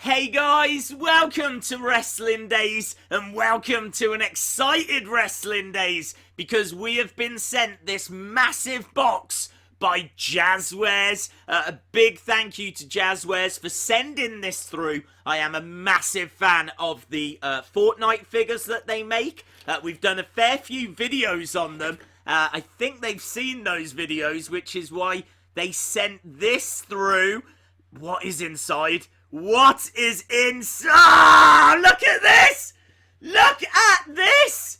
Hey guys, welcome to Wrestling Days and welcome to an excited Wrestling Days because we have been sent this massive box by Jazwares. A big thank you to Jazwares for sending this through. I am a massive fan of the Fortnite figures that they make. We've done a fair few videos on them. I think they've seen those videos, which is why they sent this through. What is inside? What is inside? Look at this! Look at this!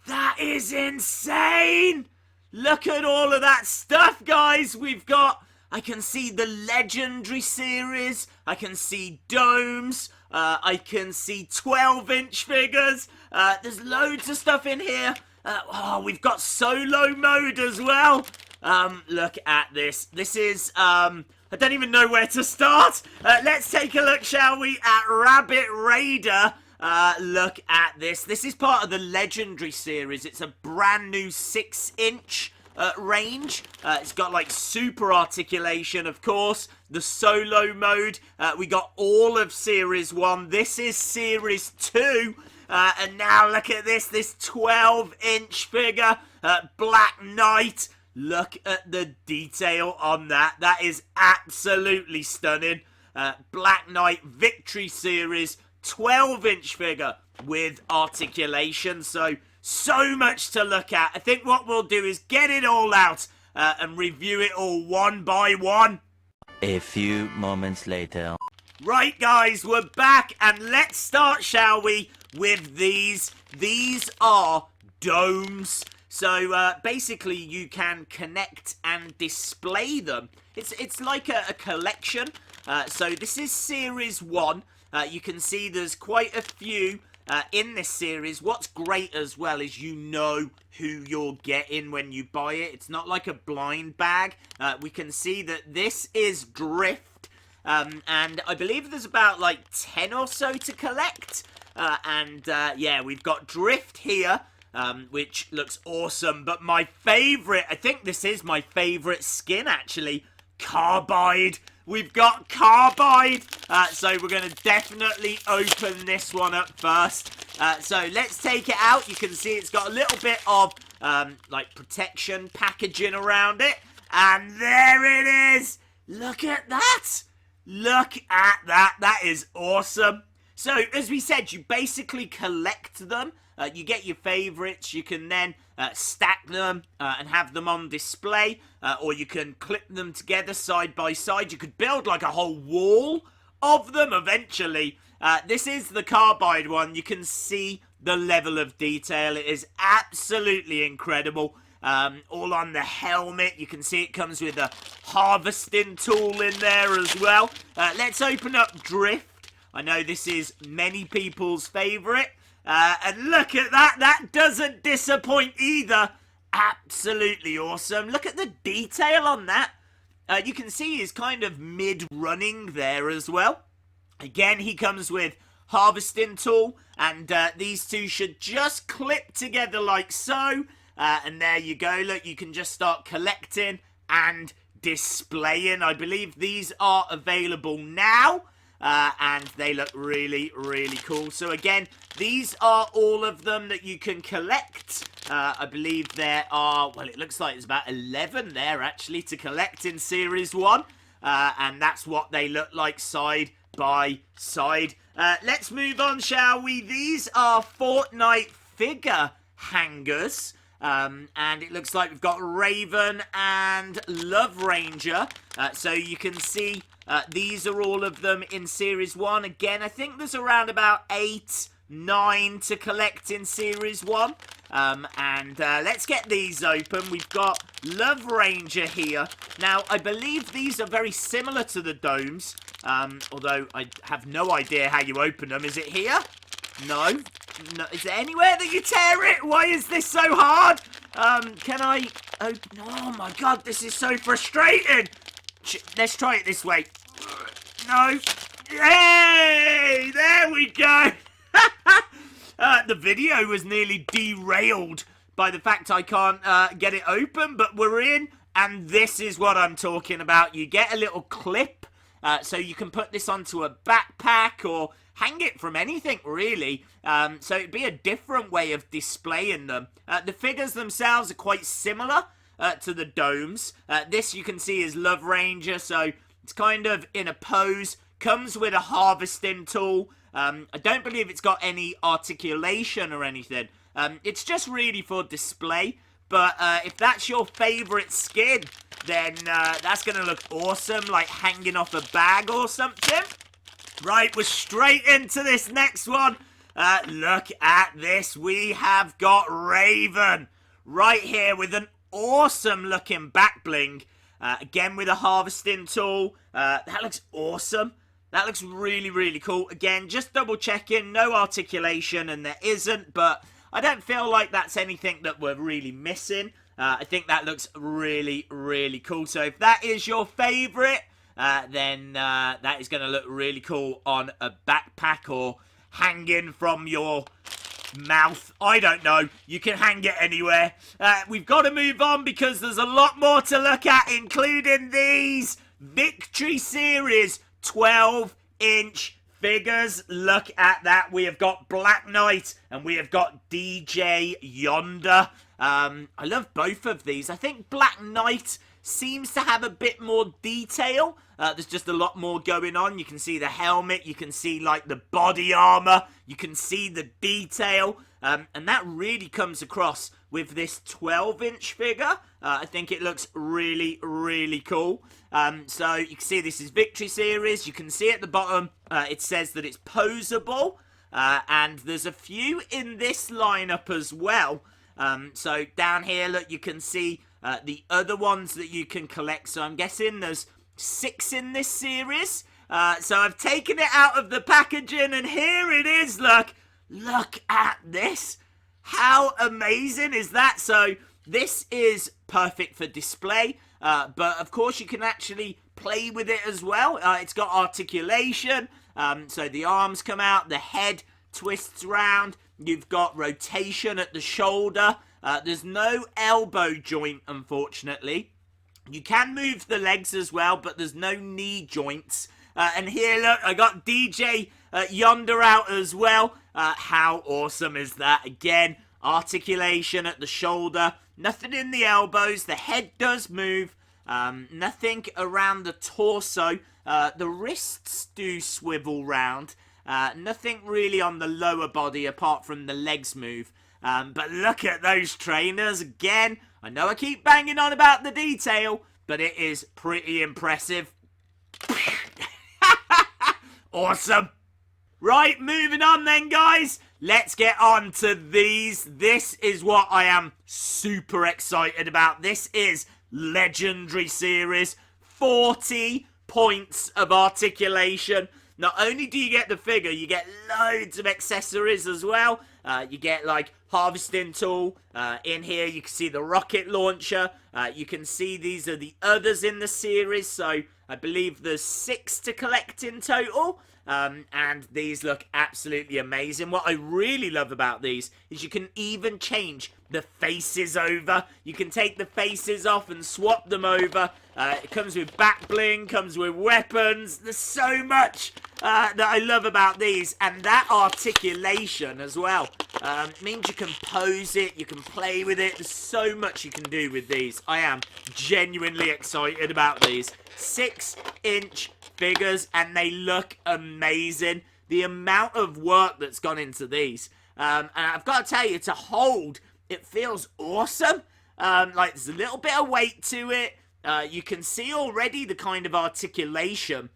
That is insane! Look at all of that stuff, guys. We've got, I can see the Legendary Series. I can see Domes. I can see 12-inch figures. There's loads of stuff in here. We've got Solo Mode as well. Look at this. This is, I don't even know where to start. Let's take a look, shall we, at Rabbit Raider. Look at this. This is part of the Legendary Series. It's a brand new 6-inch range. It's got, like, super articulation, of course. The Solo Mode. We got all of Series 1. This is Series 2. And now look at this 12-inch figure. Black Knight. Look at the detail on that. That is absolutely stunning. Black Knight Victory Series 12-inch figure with articulation. So much to look at. I think what we'll do is get it all out and review it all one by one. A few moments later. Right, guys, we're back. And let's start, shall we, with these. These are domes. So, basically, you can connect and display them. It's like a collection. So, this is Series 1. You can see there's quite a few in this series. What's great as well is you know who you're getting when you buy it. It's not like a blind bag. We can see that this is Drift. And I believe there's about, like, 10 or so to collect. Yeah, we've got Drift here. Which looks awesome, but my favourite, I think this is my favourite skin actually, Carbide. We've got Carbide, so we're going to definitely open this one up first. So let's take it out. You can see it's got a little bit of, like, protection packaging around it, and there it is. Look at that. Look at that. That is awesome. So, as we said, you basically collect them. You get your favourites, you can then stack them and have them on display, or you can clip them together side by side. You could build like a whole wall of them eventually. This is the Carbide one. You can see the level of detail. It is absolutely incredible. All on the helmet. You can see it comes with a harvesting tool in there as well. Let's open up Drift. I know this is many people's favourite. And look at that. That doesn't disappoint either. Absolutely awesome. Look at the detail on that. You can see he's kind of mid-running there as well. Again, he comes with harvesting tool. And these two should just clip together like so. And there you go. Look, you can just start collecting and displaying. I believe these are available now. And they look really, really cool. So again, these are all of them that you can collect. I believe there are, well, it looks like there's about 11 there actually to collect in Series 1. And that's what they look like side by side. Let's move on, shall we? These are Fortnite figure hangers. And it looks like we've got Raven and Love Ranger. So you can see these are all of them in Series 1. Again, I think there's around about 8, 9 to collect in Series 1. Let's get these open. We've got Love Ranger here. Now, I believe these are very similar to the domes. Although I have no idea how you open them. Is it here? No. No. Is there anywhere that you tear it? Why is this so hard? Can I open? Oh my god, this is so frustrating. Let's try it this way. No. Hey! There we go. The video was nearly derailed by the fact I can't get it open, but we're in, and this is what I'm talking about. You get a little clip So you can put this onto a backpack or hang it from anything, really. So it'd be a different way of displaying them. The figures themselves are quite similar to the domes. This you can see is Love Ranger, so it's kind of in a pose. Comes with a harvesting tool. I don't believe it's got any articulation or anything. It's just really for display. But if that's your favourite skin, then that's going to look awesome, like hanging off a bag or something. Right, we're straight into this next one. Look at this. We have got Raven right here with an awesome looking back bling. Again with a harvesting tool. That looks awesome. That looks really, really cool. Again, just double checking. No articulation, and there isn't, but I don't feel like that's anything that we're really missing. I think that looks really, really cool. So if that is your favourite, then that is going to look really cool on a backpack or hanging from your mouth. I don't know. You can hang it anywhere. We've got to move on because there's a lot more to look at, including these Victory Series 12-inch figures. Look at that. We have got Black Knight and we have got DJ Yonder. I love both of these. I think Black Knight seems to have a bit more detail. There's just a lot more going on. You can see the helmet. You can see, like, the body armor. You can see the detail. And that really comes across with this 12-inch figure. I think it looks really, really cool. So you can see this is Victory Series. You can see at the bottom, it says that it's posable. And there's a few in this lineup as well. So down here, look, you can see the other ones that you can collect. So I'm guessing there's 6 in this series. So I've taken it out of the packaging and here it is, look. Look at this. How amazing is that? So this is perfect for display. But of course you can actually play with it as well. It's got articulation. So the arms come out, the head twists round. You've got rotation at the shoulder. There's no elbow joint, unfortunately. You can move the legs as well, but there's no knee joints. And here, look, I got DJ Yonder out as well. How awesome is that? Again, articulation at the shoulder. Nothing in the elbows. The head does move. Nothing around the torso. The wrists do swivel round. Nothing really on the lower body apart from the legs move. But look at those trainers again. I know I keep banging on about the detail, but it is pretty impressive. Awesome. Right, moving on then, guys. Let's get on to these. This is what I am super excited about. This is Legendary Series. 40 points of articulation. Not only do you get the figure, you get loads of accessories as well. You get, like, harvesting tool. In here, you can see the rocket launcher. You can see these are the others in the series. So, I believe there's 6 to collect in total. And these look absolutely amazing. What I really love about these is you can even change the faces over. You can take the faces off and swap them over. It comes with back bling, comes with weapons. There's so much that I love about these. And that articulation as well. Means you can pose it, you can play with it. There's so much you can do with these. I am genuinely excited about these. 6-inch figures and they look amazing. The amount of work that's gone into these. And I've got to tell you, to hold, it feels awesome. Like there's a little bit of weight to it. You can see already the kind of articulation.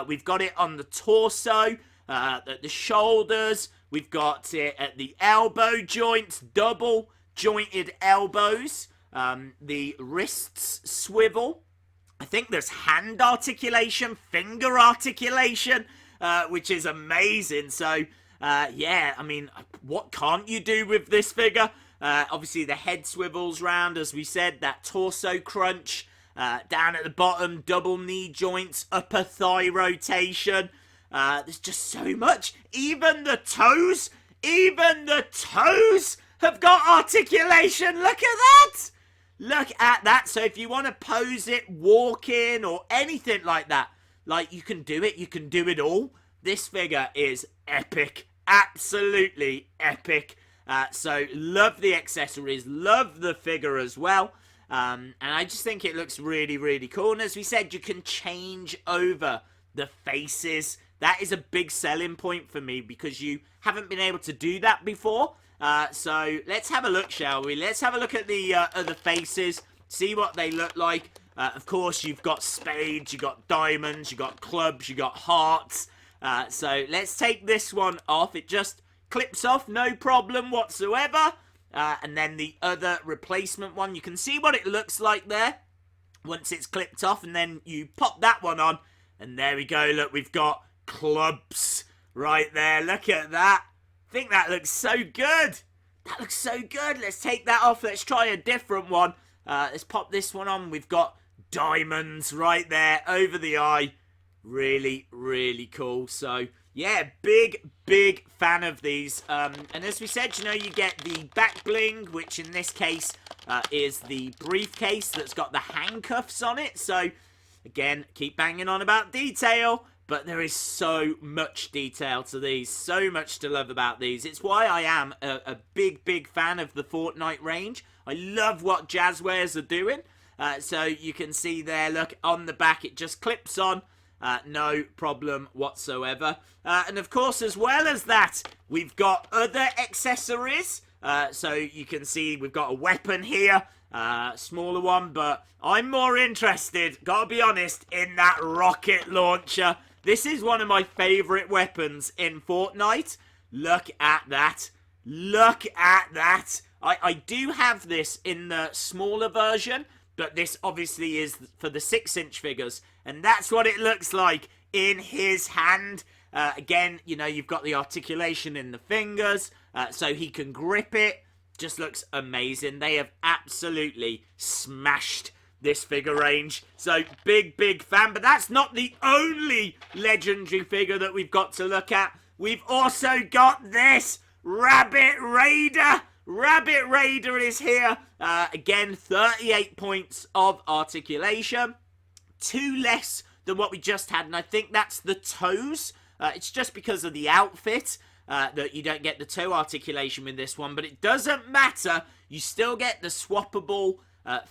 We've got it on the torso, at the shoulders. We've got it at the elbow joints, double jointed elbows. The wrists swivel. I think there's hand articulation, finger articulation, which is amazing. So, yeah, I mean, what can't you do with this figure? Obviously, the head swivels round, as we said, that torso crunch. Down at the bottom, double knee joints, upper thigh rotation. There's just so much. Even the toes have got articulation. Look at that. Look at that. So if you want to pose it, walk in, or anything like that, Like, you can do it. You can do it all. This figure is epic. Absolutely epic. So, love the accessories. Love the figure as well. And I just think it looks really, really cool. And as we said, you can change over the faces. That is a big selling point for me because you haven't been able to do that before. So let's have a look, shall we? Let's have a look at the other faces, see what they look like. Of course, you've got spades, you've got diamonds, you've got clubs, you've got hearts. So let's take this one off. It just clips off, no problem whatsoever. And then the other replacement one, you can see what it looks like there once it's clipped off. And then you pop that one on. And there we go. Look, we've got clubs right there. Look at that. I think that looks so good. That looks so good. Let's take that off. Let's try a different one. Let's pop this one on. We've got diamonds right there over the eye. Really, really cool. So, yeah, big fan of these. And as we said, you know, you get the back bling, which in this case is the briefcase that's got the handcuffs on it. So, again, keep banging on about detail, but there is so much detail to these, so much to love about these. It's why I am a big fan of the Fortnite range. I love what Jazwares are doing. So you can see there, look, on the back, it just clips on. No problem whatsoever. And of course, as well as that, we've got other accessories. So you can see we've got a weapon here. Smaller one, but I'm more interested, gotta be honest, in that rocket launcher. This is one of my favourite weapons in Fortnite. Look at that. Look at that. I do have this in the smaller version, but this obviously is for the 6-inch figures. And that's what it looks like in his hand. Again, you know, you've got the articulation in the fingers, so he can grip it. Just looks amazing. They have absolutely smashed this figure range. So, big fan. But that's not the only legendary figure that we've got to look at. We've also got this Rabbit Raider. Rabbit Raider is here. Again, 38 points of articulation. 2 less than what we just had. And I think that's the toes. It's just because of the outfit. That you don't get the toe articulation with this one, but it doesn't matter. You still get the swappable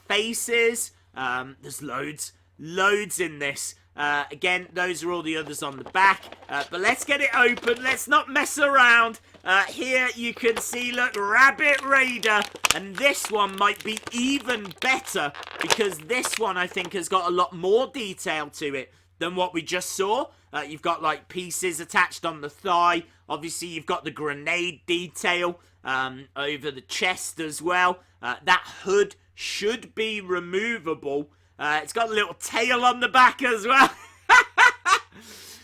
faces. There's loads in this. Again, those are all the others on the back. But let's get it open. Let's not mess around. Here you can see, look, Rabbit Raider. And this one might be even better because this one, I think, has got a lot more detail to it than what we just saw. You've got, like, pieces attached on the thigh. Obviously, you've got the grenade detail over the chest as well. That hood should be removable. It's got a little tail on the back as well.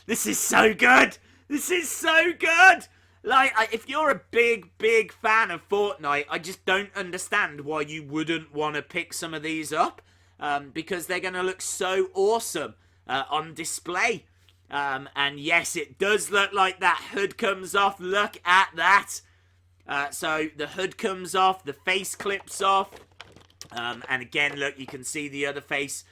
This is so good. This is so good. Like, if you're a big fan of Fortnite, I just don't understand why you wouldn't want to pick some of these up. Because they're going to look so awesome on display. And yes, it does look like that hood comes off. Look at that. So the hood comes off, the face clips off. And again, look, you can see the other face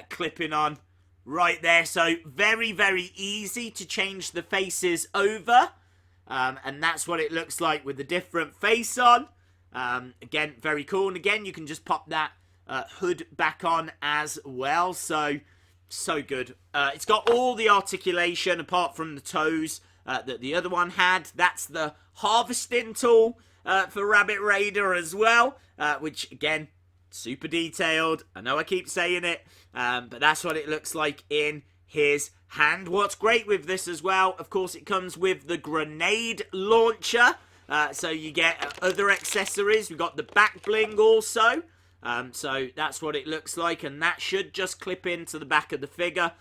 clipping on right there. So very easy to change the faces over. And that's what it looks like with the different face on. Again, very cool. And again, you can just pop that hood back on as well. So good. It's got all the articulation apart from the toes that the other one had. That's the harvesting tool for Rabbit Raider as well, which again, super detailed. I know I keep saying it, but that's what it looks like in his hand. What's great with this as well, of course, it comes with the grenade launcher. So you get other accessories. We've got the back bling also. So that's what it looks like, and that should just clip into the back of the figure,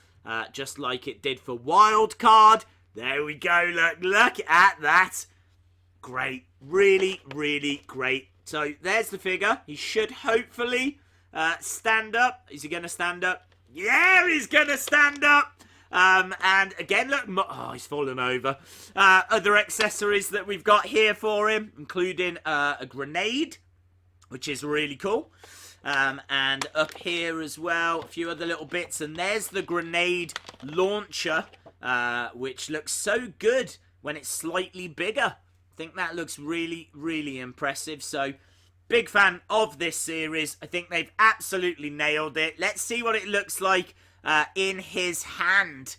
just like it did for Wildcard. There we go, look at that. Great, really great. So there's the figure. He should hopefully stand up. Is he going to stand up? Yeah, he's going to stand up. And again, look, he's fallen over. Other accessories that we've got here for him, including a grenade, which is really cool. And up here as well, a few other little bits. And there's the grenade launcher, which looks so good when it's slightly bigger. I think that looks really, really impressive. So, big fan of this series. I think they've absolutely nailed it. Let's see what it looks like in his hand,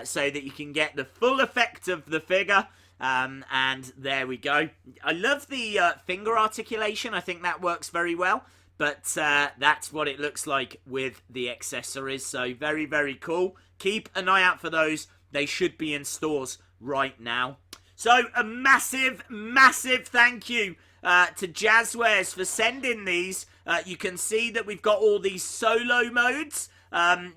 so that you can get the full effect of the figure. And there we go. I love the finger articulation. I think that works very well. But that's what it looks like with the accessories. So very, very cool. Keep an eye out for those. They should be in stores right now. So a massive, massive thank you to Jazwares for sending these. You can see that we've got all these solo modes.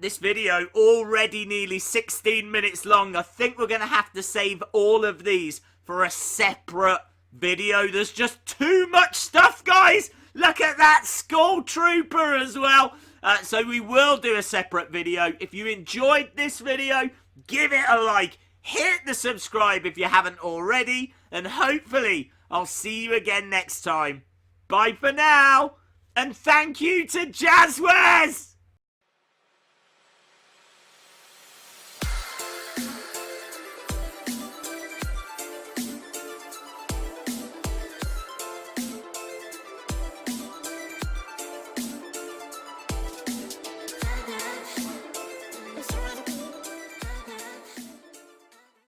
This video already nearly 16 minutes long. I think we're going to have to save all of these for a separate video. There's just too much stuff, guys. Look at that Skull Trooper as well. So we will do a separate video. If you enjoyed this video, give it a like. Hit the subscribe if you haven't already. And hopefully I'll see you again next time. Bye for now. And thank you to Jazwares.